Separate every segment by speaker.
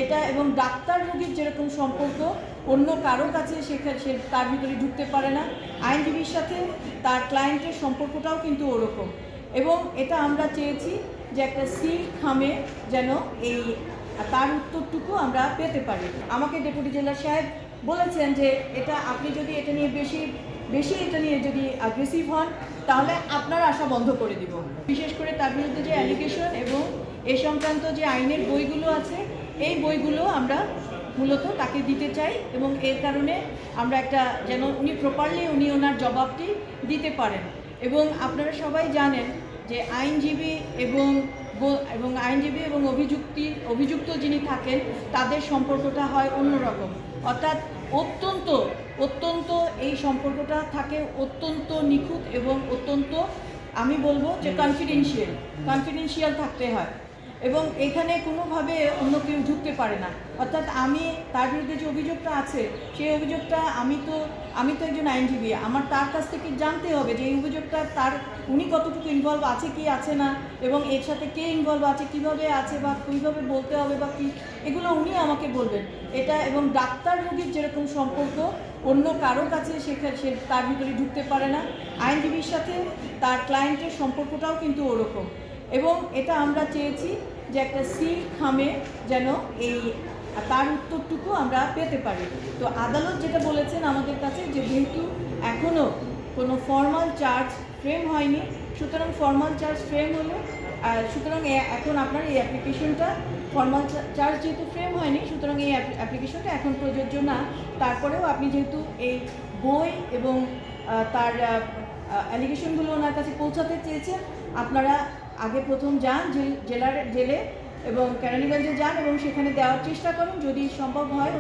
Speaker 1: এটা এবং ডাক্তার রোগীর যেরকম সম্পর্ক অন্য কারো কাছে সে তার ভিতরে ঢুকতে পারে না, আইনজীবীর সাথে তার ক্লায়েন্টের সম্পর্কটাও কিন্তু ওরকম। এবং এটা আমরা চেয়েছি যে একটা সিল খামে যেন এই তার উত্তরটুকু আমরা পেতে পারি। আমাকে ডেপুটি জেলার সাহেব বলেছেন যে এটা আপনি যদি এটা নিয়ে বেশি এটা নিয়ে যদি অ্যাগ্রেসিভ হন তাহলে আপনার আশা বন্ধ করে দিব। বিশেষ করে তার বিরুদ্ধে যে অ্যালিগেশন এবং এ সংক্রান্ত যে আইনের বইগুলো আছে এই বইগুলো আমরা মূলত তাকে দিতে চাই এবং এর কারণে আমরা একটা যেন উনি প্রপারলি ওনার জবাবটি দিতে পারেন। এবং আপনারা সবাই জানেন যে আইনজীবী এবং অভিযুক্ত যিনি থাকেন তাদের সম্পর্কটা হয় অন্যরকম, অর্থাৎ অত্যন্ত এই সম্পর্কটা থাকে অত্যন্ত নিখুঁত এবং অত্যন্ত আমি বলবো যে কনফিডেন্সিয়াল থাকতে হয় এবং এখানে কোনোভাবে অন্য কেউ ঢুকতে পারে না। অর্থাৎ আমি তার বিরুদ্ধে যে অভিযোগটা আছে সেই অভিযোগটা আমি তো একজন আইনজীবী, আমার তার কাছ থেকে জানতে হবে যে এই অভিযোগটা উনি কতটুকু ইনভলভ আছে কি আছে না এবং এর সাথে কে ইনভলভ আছে কিভাবে আছে বা কীভাবে বলতে হবে বা কী, এগুলো উনি আমাকে বলবেন। এটা এবং ডাক্তার রোগীর যেরকম সম্পর্ক অন্য কারো কাছে সে তার ভিতরে ঢুকতে পারে না, আইনজীবীর সাথে তার ক্লায়েন্টের সম্পর্কটাও কিন্তু ওরকম। এবং এটা আমরা চেয়েছি যে একটা সিল খামে যেন এই তার উত্তরটুকু আমরা পেতে পারি। তো আদালত যেটা বলেছেন আমাদের কাছে যে যেহেতু এখনও কোনো ফর্মাল চার্জ ফ্রেম হয়নি, সুতরাং ফর্মাল চার্জ ফ্রেম হলে সুতরাং এখন আপনার এই অ্যাপ্লিকেশনটা ফর্মাল চার্জ যেহেতু ফ্রেম হয়নি সুতরাং এই অ্যাপ্লিকেশনটা এখন প্রযোজ্য না। তারপরেও আপনি যেহেতু এই বই এবং তার অ্যালিগেশনগুলো ওনার কাছে পৌঁছাতে চেয়েছেন, আপনারা আগে প্রথম যান জেলে এবং কেরানীগঞ্জে যান এবং সেখানে দেওয়ার চেষ্টা করুন। যদি সম্ভব হয়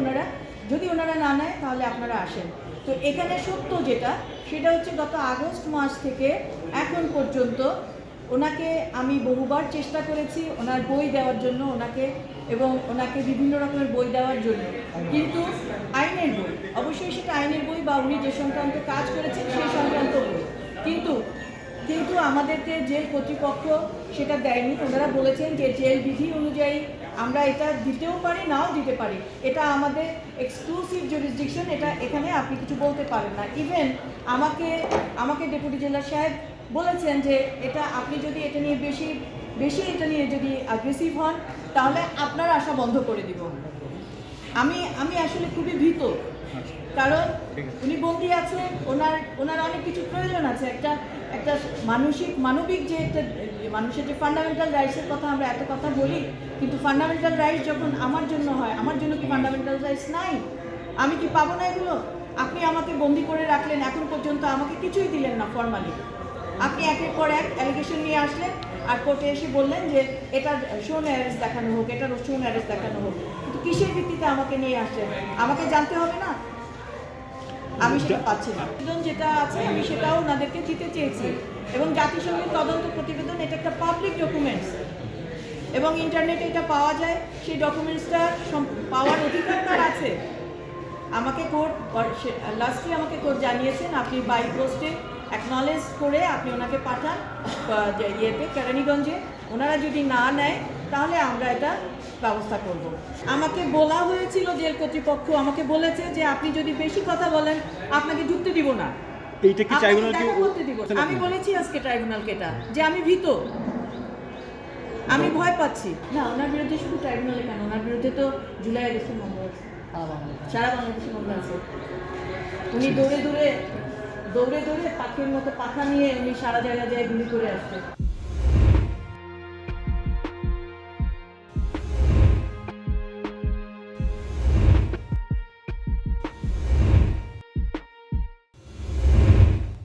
Speaker 1: যদি ওনারা না নেয় তাহলে আপনারা আসেন। তো এখানে সত্য সেটা হচ্ছে গত আগস্ট মাস থেকে এখন পর্যন্ত ওনাকে আমি বহুবার চেষ্টা করেছি ওনার বই দেওয়ার জন্য ওনাকে বিভিন্ন রকমের বই দেওয়ার জন্য, কিন্তু আইনের বই, অবশ্যই সেটা আইনের বই বা উনি যে সংক্রান্ত কাজ করেছেন সেই সংক্রান্ত বই, কিন্তু আমাদেরকে জেল কর্তৃপক্ষ সেটা দেয়নি। ওনারা বলেছেন যে জেল বিধি অনুযায়ী আমরা এটা দিতেও পারি নাও দিতে পারি, এটা আমাদের এক্সক্লুসিভ জুরিসডিকশন, এটা এখানে আপনি কিছু বলতে পারেন না। ইভেন আমাকে ডেপুটি জেলার সাহেব বলেছেন যে এটা আপনি যদি এটা নিয়ে বেশি এটা নিয়ে যদি অ্যাগ্রেসিভ হন তাহলে আপনার আশা বন্ধ করে দিব। আমি আসলে খুবই ভীত, কারণ উনি বন্দী আছেন, ওনার অনেক কিছু প্রয়োজন আছে। একটা মানবিক যে একটা মানুষের যে ফান্ডামেন্টাল রাইটসের কথা আমরা এত কথা বলি, কিন্তু ফান্ডামেন্টাল রাইটস যখন আমার জন্য হয়, আমার জন্য কি ফান্ডামেন্টাল রাইটস নাই? আমি কি পাবো না এগুলো? আপনি আমাকে বন্দি করে রাখলেন, এখন পর্যন্ত আমাকে কিছুই দিলেন না ফর্মালি। আপনি একের পর এক অ্যালিগেশন নিয়ে আসলেন আর কোর্টে এসে বললেন যে এটার শোন অ্যারেস্ট দেখানো হোক, এটার শোন অ্যারেস্ট দেখানো হোক, কিন্তু কিসের ভিত্তিতে আমাকে নিয়ে আসলেন? আমাকে জানতে হবে না? আমি সেটা পাচ্ছি না। যেটা আছে আমি সেটাও ওনাদেরকে দিতে চেয়েছি এবং জাতিসংঘের তদন্ত প্রতিবেদন এটা একটা পাবলিক ডকুমেন্টস এবং ইন্টারনেটে এটা পাওয়া যায়, সেই ডকুমেন্টসটা পাওয়ার অধিকার তার আছে। আমাকে কোর্ট জানিয়েছেন আপনি বাই পোস্টে অ্যাকনলেজ করে আপনি ওনাকে পাঠান কেরানীগঞ্জে, ওনারা যদি না নেয় তাহলে আমরা এটা ব্যবস্থা করব। আমাকে বলা হয়েছিল জেল কর্তৃপক্ষ আমাকে বলেছে যে আপনি যদি বেশি কথা বলেন আপনাকে ঢুকতে দিব না।
Speaker 2: এইটা কি ট্রাইব্যুনাল
Speaker 1: করতে দিব? আমি বলেছি আজকে ট্রাইব্যুনালকে এটা যে আমি ভীত, আমি ভয় পাচ্ছি না। ওনার বিরুদ্ধে শুধু ট্রাইব্যুনালে কেন, ওনার বিরুদ্ধে তো জুলাই আগস্টের মামলা আছে, সারা বাংলাদেশের মামলা আছে। উনি দৌড়ে দৌড়ে পাখির মতো পাখা নিয়ে উনি সারা জায়গায় গুলি করে আসছে।